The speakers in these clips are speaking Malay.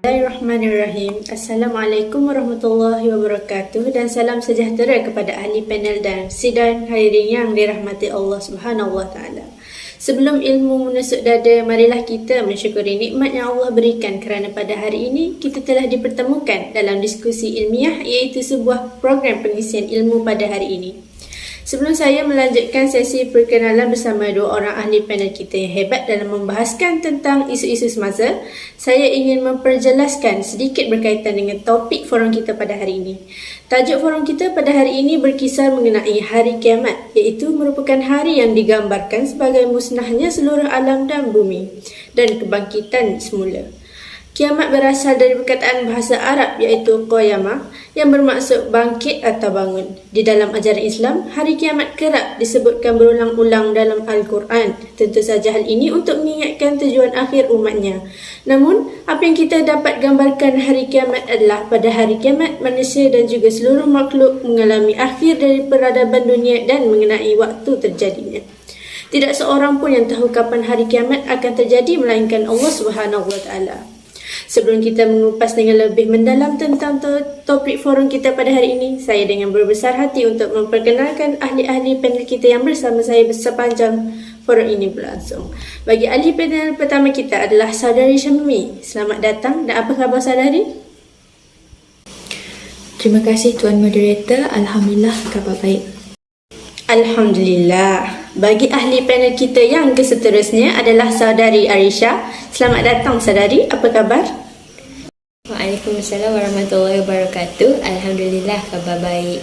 Bismillahirrahmanirrahim. Assalamualaikum warahmatullahi wabarakatuh dan salam sejahtera kepada ahli panel dan sidang hadirin yang dirahmati Allah Subhanahu wa taala. Sebelum ilmu menusuk dada, marilah kita mensyukuri nikmat yang Allah berikan kerana pada hari ini kita telah dipertemukan dalam diskusi ilmiah iaitu sebuah program pengisian ilmu pada hari ini. Sebelum saya melanjutkan sesi perkenalan bersama dua orang ahli panel kita yang hebat dalam membahaskan tentang isu-isu semasa, saya ingin memperjelaskan sedikit berkaitan dengan topik forum kita pada hari ini. Tajuk forum kita pada hari ini berkisar mengenai hari kiamat, iaitu merupakan hari yang digambarkan sebagai musnahnya seluruh alam dan bumi dan kebangkitan semula. Kiamat berasal dari perkataan bahasa Arab iaitu qiyamah yang bermaksud bangkit atau bangun. Di dalam ajaran Islam, hari kiamat kerap disebutkan berulang-ulang dalam Al-Quran. Tentu saja hal ini untuk mengingatkan tujuan akhir umatnya. Namun, apa yang kita dapat gambarkan hari kiamat adalah pada hari kiamat manusia dan juga seluruh makhluk mengalami akhir dari peradaban dunia dan mengenai waktu terjadinya. Tidak seorang pun yang tahu kapan hari kiamat akan terjadi melainkan Allah Subhanahu wa taala. Sebelum kita mengupas dengan lebih mendalam tentang topik forum kita pada hari ini, saya dengan berbesar hati untuk memperkenalkan ahli-ahli panel kita yang bersama saya sepanjang forum ini berlangsung. Bagi ahli panel pertama kita adalah Saudari Syamimi. Selamat datang dan apa khabar saudari? Terima kasih Tuan Moderator. Alhamdulillah, khabar baik. Alhamdulillah. Bagi ahli panel kita yang seterusnya adalah Saudari Arisha. Selamat datang saudari, apa khabar? Waalaikumsalam warahmatullahi wabarakatuh. Alhamdulillah, khabar baik.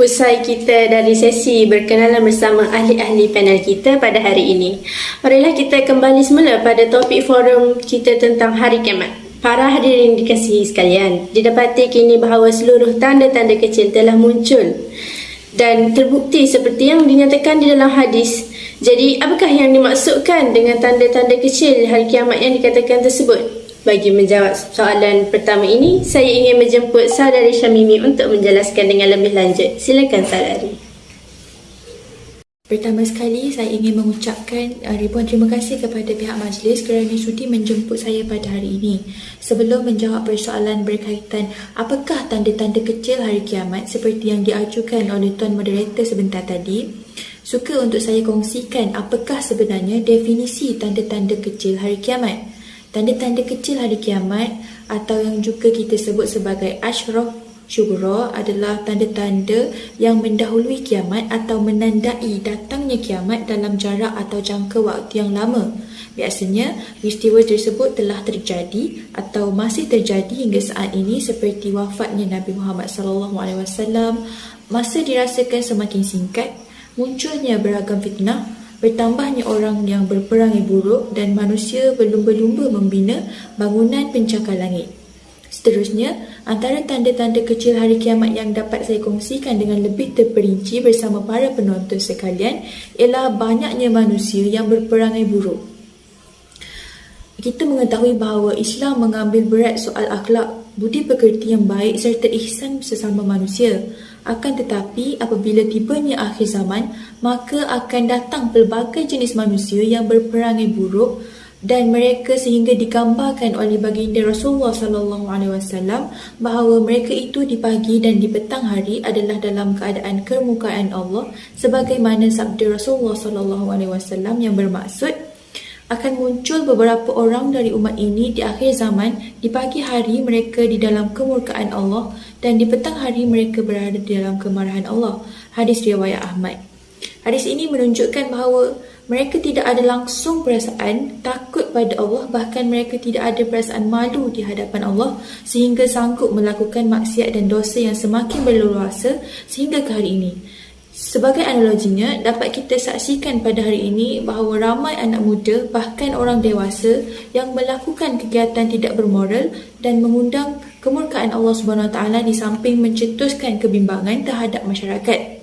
Usai kita dari sesi berkenalan bersama ahli-ahli panel kita pada hari ini, marilah kita kembali semula pada topik forum kita tentang hari kiamat. Para hadirin dikasihi sekalian, didapati kini bahawa seluruh tanda-tanda kecil telah muncul dan terbukti seperti yang dinyatakan di dalam hadis. Jadi, apakah yang dimaksudkan dengan tanda-tanda kecil hari kiamat yang dikatakan tersebut? Bagi menjawab soalan pertama ini, saya ingin menjemput Saudari Syamimi untuk menjelaskan dengan lebih lanjut. Silakan saudari. Pertama sekali, saya ingin mengucapkan ribuan terima kasih kepada pihak majlis kerana sudi menjemput saya pada hari ini. Sebelum menjawab persoalan berkaitan apakah tanda-tanda kecil hari kiamat seperti yang diajukan oleh Tuan Moderator sebentar tadi, suka untuk saya kongsikan apakah sebenarnya definisi tanda-tanda kecil hari kiamat. Tanda-tanda kecil hari kiamat atau yang juga kita sebut sebagai Ashraf Syughra adalah tanda-tanda yang mendahului kiamat atau menandai datangnya kiamat dalam jarak atau jangka waktu yang lama. Biasanya, peristiwa tersebut telah terjadi atau masih terjadi hingga saat ini seperti wafatnya Nabi Muhammad SAW, masa dirasakan semakin singkat, munculnya beragam fitnah, bertambahnya orang yang berperangai buruk dan manusia berlumba-lumba membina bangunan pencakar langit. Seterusnya, antara tanda-tanda kecil hari kiamat yang dapat saya kongsikan dengan lebih terperinci bersama para penonton sekalian ialah banyaknya manusia yang berperangai buruk. Kita mengetahui bahawa Islam mengambil berat soal akhlak, budi pekerti yang baik serta ihsan sesama manusia. Akan tetapi, apabila tibanya akhir zaman, maka akan datang pelbagai jenis manusia yang berperangai buruk dan mereka sehingga digambarkan oleh baginda Rasulullah SAW bahawa mereka itu di pagi dan di petang hari adalah dalam keadaan kemukaan Allah, sebagaimana sabda Rasulullah SAW yang bermaksud akan muncul beberapa orang dari umat ini di akhir zaman. Di pagi hari mereka di dalam kemurkaan Allah dan di petang hari mereka berada di dalam kemarahan Allah. Hadis riwayat Ahmad. Hadis ini menunjukkan bahawa mereka tidak ada langsung perasaan takut pada Allah, bahkan mereka tidak ada perasaan malu di hadapan Allah sehingga sanggup melakukan maksiat dan dosa yang semakin berleluasa sehingga ke hari ini. Sebagai analoginya, dapat kita saksikan pada hari ini bahawa ramai anak muda, bahkan orang dewasa yang melakukan kegiatan tidak bermoral dan mengundang kemurkaan Allah SWT di samping mencetuskan kebimbangan terhadap masyarakat.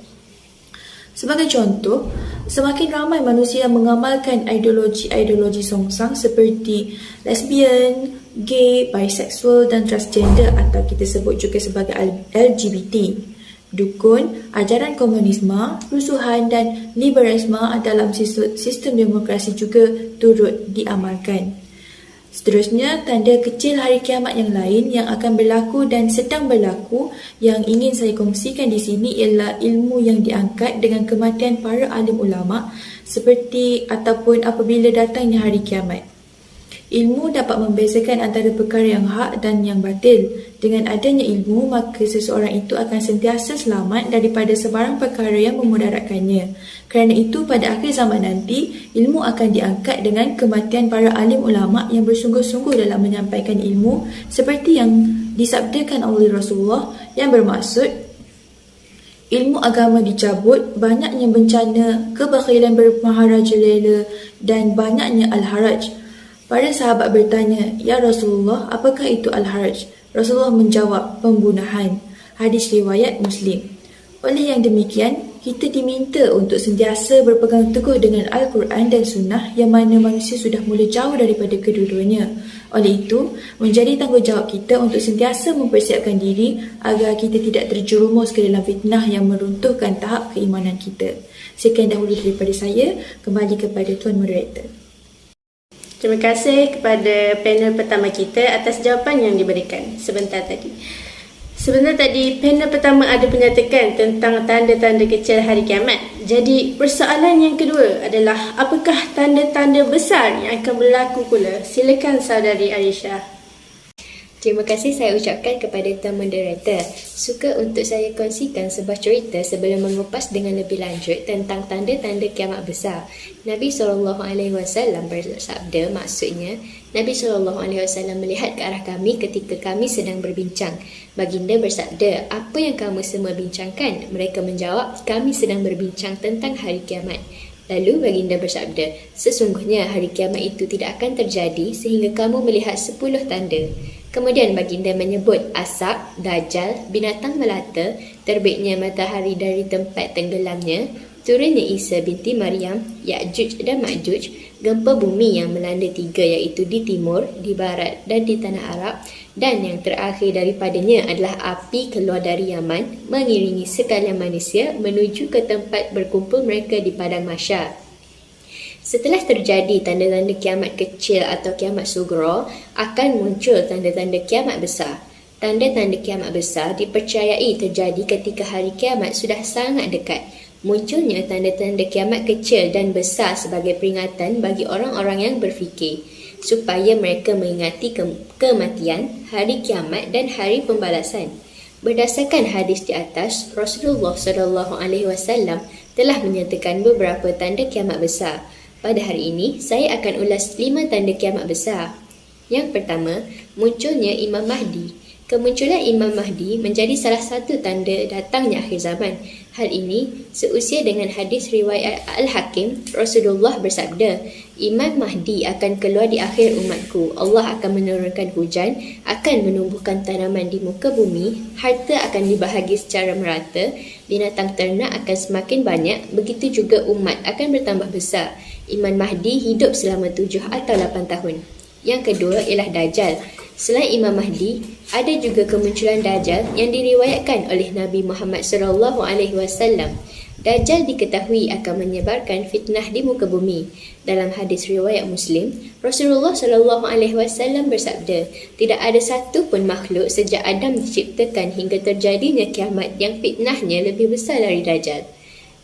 Sebagai contoh, semakin ramai manusia yang mengamalkan ideologi-ideologi songsang seperti lesbian, gay, bisexual dan transgender atau kita sebut juga sebagai LGBT. Dukun, ajaran komunisme, rusuhan dan liberalisme dalam sistem demokrasi juga turut diamalkan. Seterusnya, tanda kecil hari kiamat yang lain yang akan berlaku dan sedang berlaku yang ingin saya kongsikan di sini ialah ilmu yang diangkat dengan kematian para alim ulama seperti ataupun apabila datangnya hari kiamat. Ilmu dapat membezakan antara perkara yang hak dan yang batil. Dengan adanya ilmu, maka seseorang itu akan sentiasa selamat daripada sebarang perkara yang memudaratkannya. Kerana itu, pada akhir zaman nanti, ilmu akan diangkat dengan kematian para alim ulama yang bersungguh-sungguh dalam menyampaikan ilmu seperti yang disabdakan oleh Rasulullah, yang bermaksud ilmu agama dicabut, banyaknya bencana, kebakhilan bermaharajalela dan banyaknya al-haraj. Para sahabat bertanya, "Ya Rasulullah, apakah itu al-haraj?" Rasulullah menjawab, "Pembunuhan." Hadis riwayat Muslim. Oleh yang demikian, kita diminta untuk sentiasa berpegang teguh dengan Al-Quran dan Sunnah yang mana manusia sudah mula jauh daripada kedua-duanya. Oleh itu, menjadi tanggungjawab kita untuk sentiasa mempersiapkan diri agar kita tidak terjerumus ke dalam fitnah yang meruntuhkan tahap keimanan kita. Sekian dahulu daripada saya, kembali kepada Tuan Moderator. Terima kasih kepada panel pertama kita atas jawapan yang diberikan sebentar tadi. Panel pertama ada menyatakan tentang tanda-tanda kecil hari kiamat. Jadi, persoalan yang kedua adalah apakah tanda-tanda besar yang akan berlaku pula? Silakan saudari Aisyah. Terima kasih saya ucapkan kepada Tuan Moderator. Suka untuk saya kongsikan sebuah cerita sebelum mengupas dengan lebih lanjut tentang tanda-tanda kiamat besar. Nabi SAW bersabda, maksudnya Nabi SAW melihat ke arah kami ketika kami sedang berbincang. Baginda bersabda, "Apa yang kamu semua bincangkan?" Mereka menjawab, "Kami sedang berbincang tentang hari kiamat." Lalu baginda bersabda, "Sesungguhnya hari kiamat itu tidak akan terjadi sehingga kamu melihat 10 tanda." Kemudian baginda menyebut asap, dajjal, binatang melata, terbitnya matahari dari tempat tenggelamnya, turunnya Isa binti Maryam, Ya'juj dan Ma'juj, gempa bumi yang melanda 3 iaitu di timur, di barat dan di tanah Arab, dan yang terakhir daripadanya adalah api keluar dari Yaman mengiringi sekalian manusia menuju ke tempat berkumpul mereka di padang mahsyar. Setelah terjadi tanda-tanda kiamat kecil atau kiamat sughra, akan muncul tanda-tanda kiamat besar. Tanda-tanda kiamat besar dipercayai terjadi ketika hari kiamat sudah sangat dekat. Munculnya tanda-tanda kiamat kecil dan besar sebagai peringatan bagi orang-orang yang berfikir, supaya mereka mengingati kematian, hari kiamat dan hari pembalasan. Berdasarkan hadis di atas, Rasulullah SAW telah menyatakan beberapa tanda kiamat besar. Pada hari ini, saya akan ulas 5 tanda kiamat besar. Yang pertama, munculnya Imam Mahdi. Kemunculan Imam Mahdi menjadi salah satu tanda datangnya akhir zaman. Hal ini seusia dengan hadis riwayat Al-Hakim, Rasulullah bersabda, "Imam Mahdi akan keluar di akhir umatku. Allah akan menurunkan hujan, akan menumbuhkan tanaman di muka bumi, harta akan dibahagi secara merata, binatang ternak akan semakin banyak, begitu juga umat akan bertambah besar. Imam Mahdi hidup selama 7 atau 8 tahun. Yang kedua ialah Dajjal. Selain Imam Mahdi, ada juga kemunculan Dajjal yang diriwayatkan oleh Nabi Muhammad SAW. Dajjal diketahui akan menyebarkan fitnah di muka bumi. Dalam hadis riwayat Muslim, Rasulullah SAW bersabda, "Tidak ada satu pun makhluk sejak Adam diciptakan hingga terjadinya kiamat yang fitnahnya lebih besar dari Dajjal."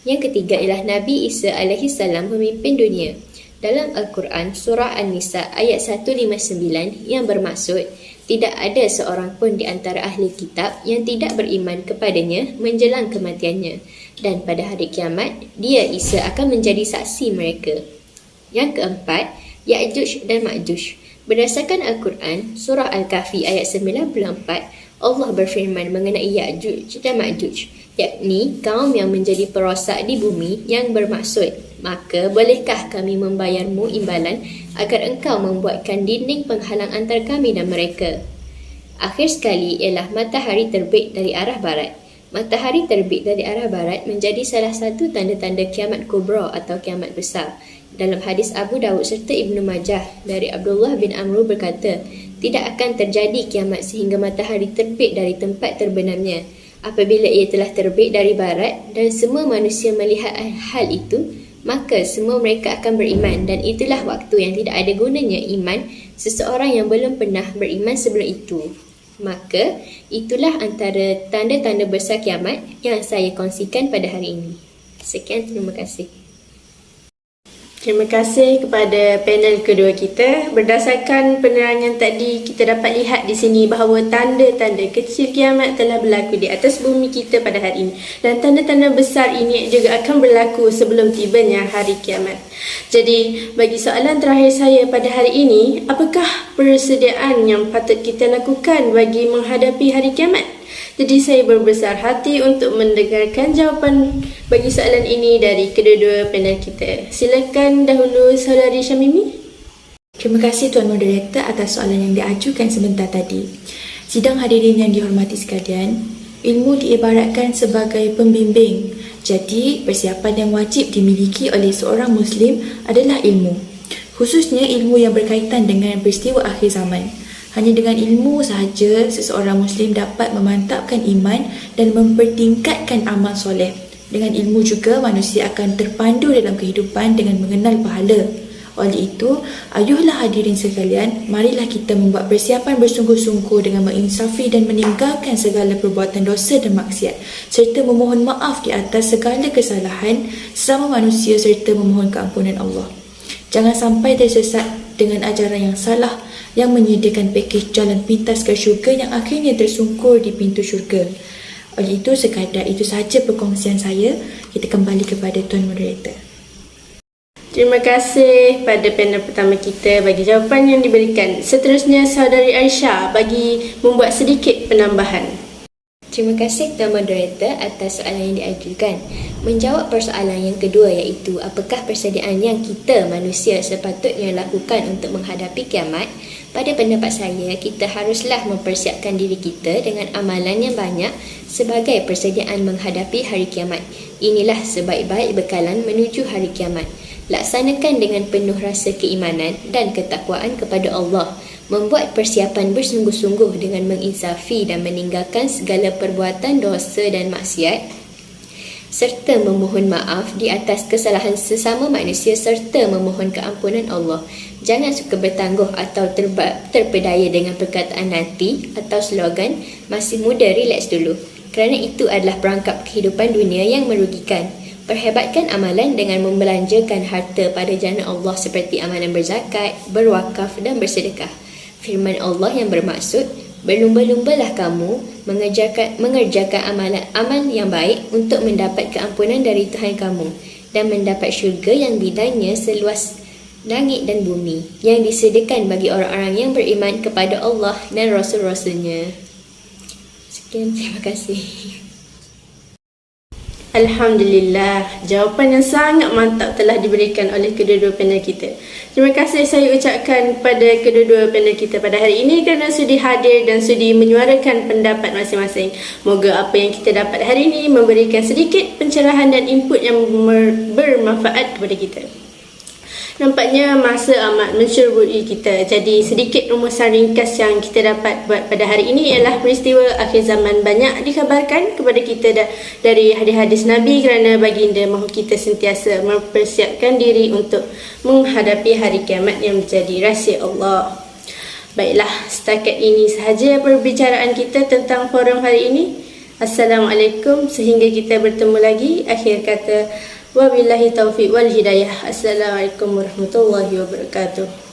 Yang ketiga ialah Nabi Isa AS memimpin dunia. Dalam Al-Quran, surah An-Nisa ayat 159 yang bermaksud, "Tidak ada seorang pun di antara ahli kitab yang tidak beriman kepadanya menjelang kematiannya. Dan pada hari kiamat, dia Isa akan menjadi saksi mereka." Yang keempat, Ya'juj dan Ma'juj. Berdasarkan Al-Quran, surah Al-Kahfi ayat 94, Allah berfirman mengenai Ya'juj dan Ma'juj, yakni kaum yang menjadi perosak di bumi, yang bermaksud, "Maka bolehkah kami membayarmu imbalan agar engkau membuatkan dinding penghalang antara kami dan mereka?" Akhir sekali ialah matahari terbit dari arah barat. Matahari terbit dari arah barat menjadi salah satu tanda-tanda kiamat kubra atau kiamat besar. Dalam hadis Abu Dawud serta Ibnu Majah dari Abdullah bin Amr berkata, "Tidak akan terjadi kiamat sehingga matahari terbit dari tempat terbenamnya. Apabila ia telah terbit dari barat dan semua manusia melihat hal itu, maka semua mereka akan beriman, dan itulah waktu yang tidak ada gunanya iman seseorang yang belum pernah beriman sebelum itu. Maka itulah antara tanda-tanda besar kiamat yang saya kongsikan pada hari ini. Sekian, terima kasih. Terima kasih kepada panel kedua kita. Berdasarkan penerangan tadi, kita dapat lihat di sini bahawa tanda-tanda kecil kiamat telah berlaku di atas bumi kita pada hari ini. Dan tanda-tanda besar ini juga akan berlaku sebelum tibanya hari kiamat. Jadi, bagi soalan terakhir saya pada hari ini, apakah persediaan yang patut kita lakukan bagi menghadapi hari kiamat? Jadi saya berbesar hati untuk mendengarkan jawapan bagi soalan ini dari kedua-dua panel kita. Silakan dahulu Saudari Syamimi. Terima kasih Tuan Moderator atas soalan yang diajukan sebentar tadi. Sidang hadirin yang dihormati sekalian, ilmu diibaratkan sebagai pembimbing. Jadi, persiapan yang wajib dimiliki oleh seorang Muslim adalah ilmu. Khususnya ilmu yang berkaitan dengan peristiwa akhir zaman. Hanya dengan ilmu sahaja seseorang Muslim dapat memantapkan iman dan mempertingkatkan amal soleh. Dengan ilmu juga manusia akan terpandu dalam kehidupan dengan mengenal pahala. Oleh itu, ayuhlah hadirin sekalian, marilah kita membuat persiapan bersungguh-sungguh dengan menginsafi dan meninggalkan segala perbuatan dosa dan maksiat, serta memohon maaf di atas segala kesalahan sesama manusia serta memohon keampunan Allah. Jangan sampai tersesat dengan ajaran yang salah yang menyediakan pakej jalan pintas ke syurga yang akhirnya tersungkur di pintu syurga. Oleh itu, sekadar itu sahaja perkongsian saya. Kita kembali kepada Tuan Moderator. Terima kasih pada panel pertama kita bagi jawapan yang diberikan. Seterusnya, Saudari Aisyah bagi membuat sedikit penambahan. Terima kasih Tuan Moderator atas soalan yang diajukan. Menjawab persoalan yang kedua, iaitu apakah persediaan yang kita manusia sepatutnya lakukan untuk menghadapi kiamat? Pada pendapat saya, kita haruslah mempersiapkan diri kita dengan amalan yang banyak sebagai persediaan menghadapi hari kiamat. Inilah sebaik-baik bekalan menuju hari kiamat. Laksanakan dengan penuh rasa keimanan dan ketakwaan kepada Allah. Membuat persiapan bersungguh-sungguh dengan menginsafi dan meninggalkan segala perbuatan dosa dan maksiat, serta memohon maaf di atas kesalahan sesama manusia serta memohon keampunan Allah. Jangan suka bertangguh atau terpedaya dengan perkataan nanti atau slogan masih muda, relax dulu, kerana itu adalah perangkap kehidupan dunia yang merugikan. Perhebatkan amalan dengan membelanjakan harta pada jalan Allah seperti amalan berzakat, berwakaf dan bersedekah. Firman Allah yang bermaksud, berlumba-lumbalah kamu mengerjakan amal yang baik untuk mendapat keampunan dari Tuhan kamu dan mendapat syurga yang bidangnya seluas langit dan bumi, yang disediakan bagi orang-orang yang beriman kepada Allah dan Rasul-Rasulnya. Sekian, terima kasih. Alhamdulillah, jawapan yang sangat mantap telah diberikan oleh kedua-dua panel kita. Terima kasih saya ucapkan kepada kedua-dua panel kita pada hari ini kerana sudi hadir dan sudi menyuarakan pendapat masing-masing. Moga apa yang kita dapat hari ini memberikan sedikit pencerahan dan input yang bermanfaat kepada kita. Nampaknya masa amat mencerubui kita. Jadi sedikit rumusan ringkas yang kita dapat buat pada hari ini ialah peristiwa akhir zaman banyak dikabarkan kepada kita dari hadis-hadis Nabi kerana baginda mahu kita sentiasa mempersiapkan diri untuk menghadapi hari kiamat yang menjadi rahsia Allah. Baiklah, setakat ini sahaja perbicaraan kita tentang forum hari ini. Assalamualaikum, sehingga kita bertemu lagi. Akhir kata, wabillahi taufiq wal hidayah. Assalamualaikum warahmatullahi wabarakatuh.